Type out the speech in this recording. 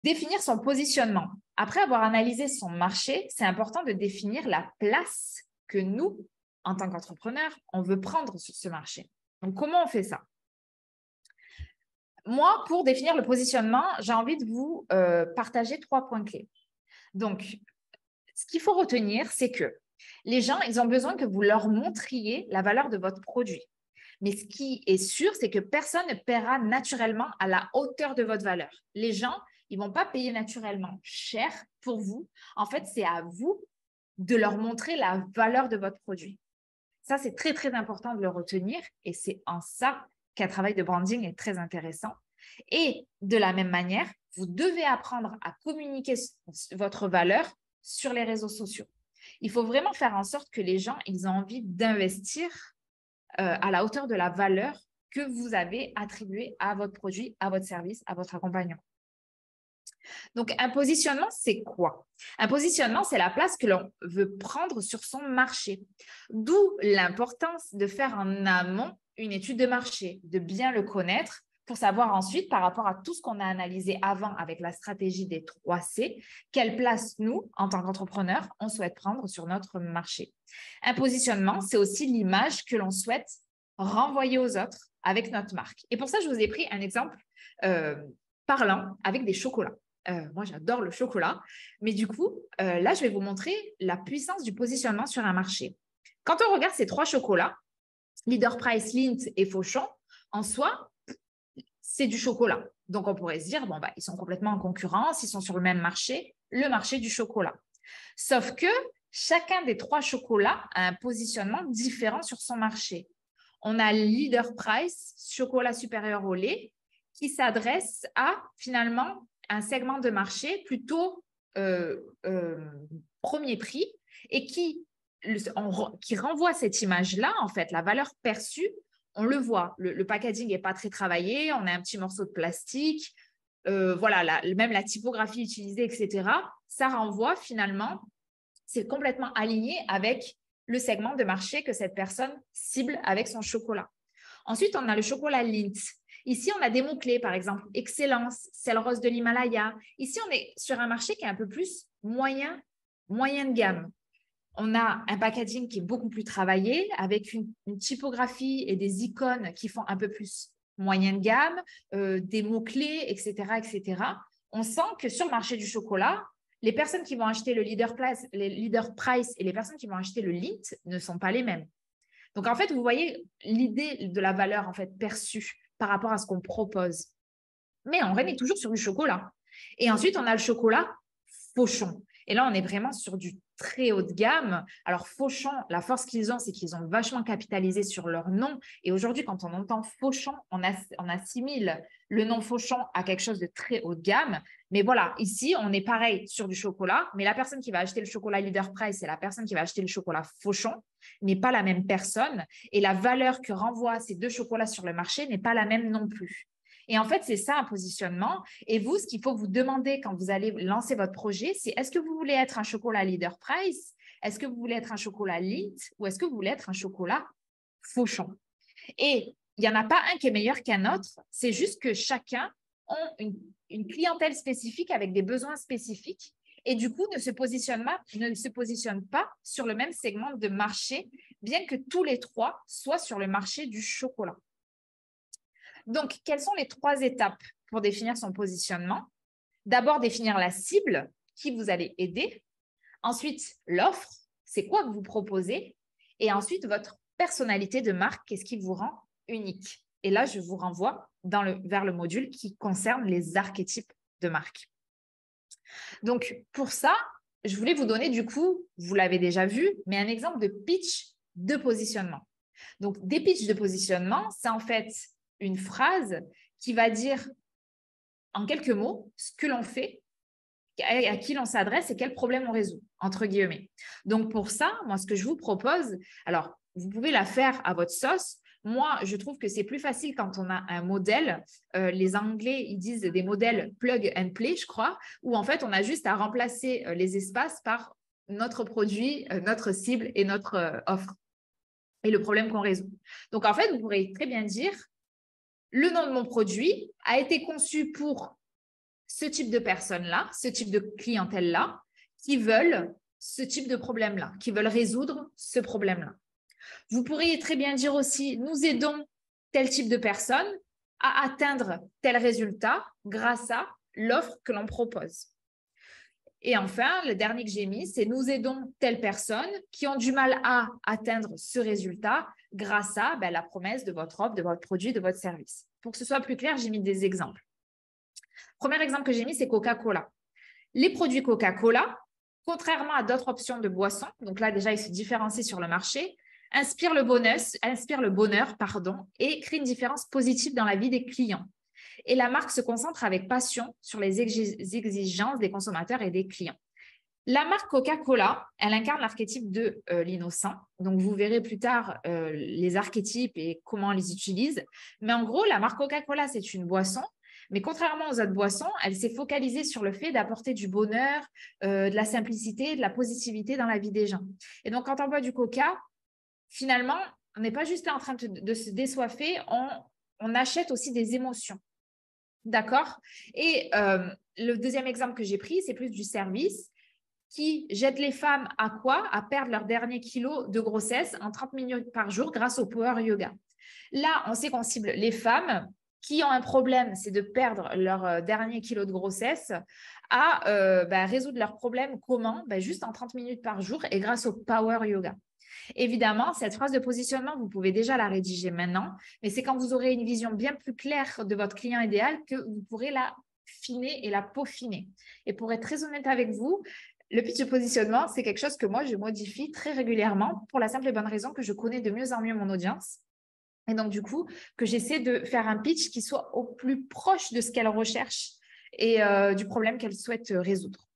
Définir son positionnement. Après avoir analysé son marché, c'est important de définir la place que nous, en tant qu'entrepreneurs, on veut prendre sur ce marché. Donc, comment on fait ça? Moi, pour définir le positionnement, j'ai envie de vous partager 3 points clés. Donc, ce qu'il faut retenir, c'est que les gens, ils ont besoin que vous leur montriez la valeur de votre produit. Mais ce qui est sûr, c'est que personne ne paiera naturellement à la hauteur de votre valeur. Les gens, ils ne vont pas payer naturellement cher pour vous. En fait, c'est à vous de leur montrer la valeur de votre produit. Ça, c'est très, très important de le retenir et c'est en ça qu'un travail de branding est très intéressant. Et de la même manière, vous devez apprendre à communiquer votre valeur sur les réseaux sociaux. Il faut vraiment faire en sorte que les gens ils ont envie d'investir à la hauteur de la valeur que vous avez attribuée à votre produit, à votre service, à votre accompagnement. Donc, un positionnement, c'est quoi? Un positionnement, c'est la place que l'on veut prendre sur son marché. D'où l'importance de faire en amont une étude de marché, de bien le connaître pour savoir ensuite, par rapport à tout ce qu'on a analysé avant avec la stratégie des 3C, quelle place nous, en tant qu'entrepreneurs, on souhaite prendre sur notre marché. Un positionnement, c'est aussi l'image que l'on souhaite renvoyer aux autres avec notre marque. Et pour ça, je vous ai pris un exemple parlant avec des chocolats. Moi, j'adore le chocolat. Mais du coup, là, je vais vous montrer la puissance du positionnement sur un marché. Quand on regarde ces 3 chocolats, Leader Price, Lindt et Fauchon, en soi, c'est du chocolat. Donc, on pourrait se dire, bon, bah, ils sont complètement en concurrence, ils sont sur le même marché, le marché du chocolat. Sauf que chacun des 3 chocolats a un positionnement différent sur son marché. On a Leader Price, chocolat supérieur au lait, qui s'adresse à finalement un segment de marché plutôt premier prix et qui renvoie cette image-là, en fait, la valeur perçue, on le voit, le packaging n'est pas très travaillé, on a un petit morceau de plastique, voilà, même la typographie utilisée, etc. Ça renvoie finalement, c'est complètement aligné avec le segment de marché que cette personne cible avec son chocolat. Ensuite, on a le chocolat Lindt. Ici, on a des mots-clés, par exemple, excellence, sel rose de l'Himalaya. Ici, on est sur un marché qui est un peu plus moyen de gamme. On a un packaging qui est beaucoup plus travaillé avec une typographie et des icônes qui font un peu plus moyen de gamme, des mots-clés, etc., etc. On sent que sur le marché du chocolat, les personnes qui vont acheter le Leader Price et les personnes qui vont acheter le Lindt ne sont pas les mêmes. Donc, en fait, vous voyez l'idée de la valeur en fait perçue par rapport à ce qu'on propose. Mais on est toujours sur du chocolat. Et ensuite, on a le chocolat Fauchon. Et là, on est vraiment sur du très haut de gamme. Alors, Fauchon, la force qu'ils ont, c'est qu'ils ont vachement capitalisé sur leur nom. Et aujourd'hui, quand on entend Fauchon, on assimile le nom Fauchon à quelque chose de très haut de gamme. Mais voilà, ici, on est pareil sur du chocolat. Mais la personne qui va acheter le chocolat Leader Price et la personne qui va acheter le chocolat Fauchon n'est pas la même personne. Et la valeur que renvoient ces 2 chocolats sur le marché n'est pas la même non plus. Et en fait, c'est ça un positionnement. Et vous, ce qu'il faut vous demander quand vous allez lancer votre projet, c'est est-ce que vous voulez être un chocolat Leader Price? Est-ce que vous voulez être un chocolat Lindt? Ou est-ce que vous voulez être un chocolat Fauchon? Et il n'y en a pas un qui est meilleur qu'un autre. C'est juste que chacun a une clientèle spécifique avec des besoins spécifiques et du coup ne se positionne pas sur le même segment de marché, bien que tous les 3 soient sur le marché du chocolat. Donc, quelles sont les 3 étapes pour définir son positionnement? D'abord, définir la cible qui vous allez aider. Ensuite, l'offre, c'est quoi que vous proposez? Et ensuite, votre personnalité de marque, qu'est-ce qui vous rend unique? Et là, je vous renvoie vers le module qui concerne les archétypes de marque. Donc, pour ça, je voulais vous donner du coup, vous l'avez déjà vu, mais un exemple de pitch de positionnement. Donc, des pitchs de positionnement, c'est en fait une phrase qui va dire en quelques mots ce que l'on fait, à qui l'on s'adresse et quel problème on résout, entre guillemets. Donc, pour ça, moi, ce que je vous propose, alors, vous pouvez la faire à votre sauce. Moi, je trouve que c'est plus facile quand on a un modèle. Les Anglais, ils disent des modèles plug and play, je crois, où en fait, on a juste à remplacer les espaces par notre produit, notre cible et notre offre et le problème qu'on résout. Donc, en fait, vous pourrez très bien dire le nom de mon produit a été conçu pour ce type de personnes-là, ce type de clientèle-là, qui veulent ce type de problème-là, qui veulent résoudre ce problème-là. Vous pourriez très bien dire aussi, nous aidons tel type de personnes à atteindre tel résultat grâce à l'offre que l'on propose. Et enfin, le dernier que j'ai mis, c'est nous aidons telles personnes qui ont du mal à atteindre ce résultat grâce à la promesse de votre offre, de votre produit, de votre service. Pour que ce soit plus clair, j'ai mis des exemples. Premier exemple que j'ai mis, c'est Coca-Cola. Les produits Coca-Cola, contrairement à d'autres options de boissons, donc là déjà, ils se différencient sur le marché, inspirent le bonheur, et créent une différence positive dans la vie des clients. Et la marque se concentre avec passion sur les exigences des consommateurs et des clients. La marque Coca-Cola, elle incarne l'archétype de l'innocent. Donc, vous verrez plus tard les archétypes et comment on les utilise. Mais en gros, la marque Coca-Cola, c'est une boisson. Mais contrairement aux autres boissons, elle s'est focalisée sur le fait d'apporter du bonheur, de la simplicité, de la positivité dans la vie des gens. Et donc, quand on boit du Coca, finalement, on n'est pas juste là en train de se désoiffer, on achète aussi des émotions. D'accord? Et le deuxième exemple que j'ai pris, c'est plus du service qui jette les femmes à quoi? À perdre leur dernier kilo de grossesse en 30 minutes par jour grâce au Power Yoga. Là, on sait qu'on cible les femmes qui ont un problème, c'est de perdre leur dernier kilo de grossesse, à résoudre leur problème. Comment? Juste en 30 minutes par jour et grâce au Power Yoga. Évidemment, cette phrase de positionnement, vous pouvez déjà la rédiger maintenant, mais c'est quand vous aurez une vision bien plus claire de votre client idéal que vous pourrez la affiner et la peaufiner. Et pour être très honnête avec vous, le pitch de positionnement, c'est quelque chose que moi, je modifie très régulièrement pour la simple et bonne raison que je connais de mieux en mieux mon audience. Et donc, du coup, que j'essaie de faire un pitch qui soit au plus proche de ce qu'elle recherche et du problème qu'elle souhaite résoudre.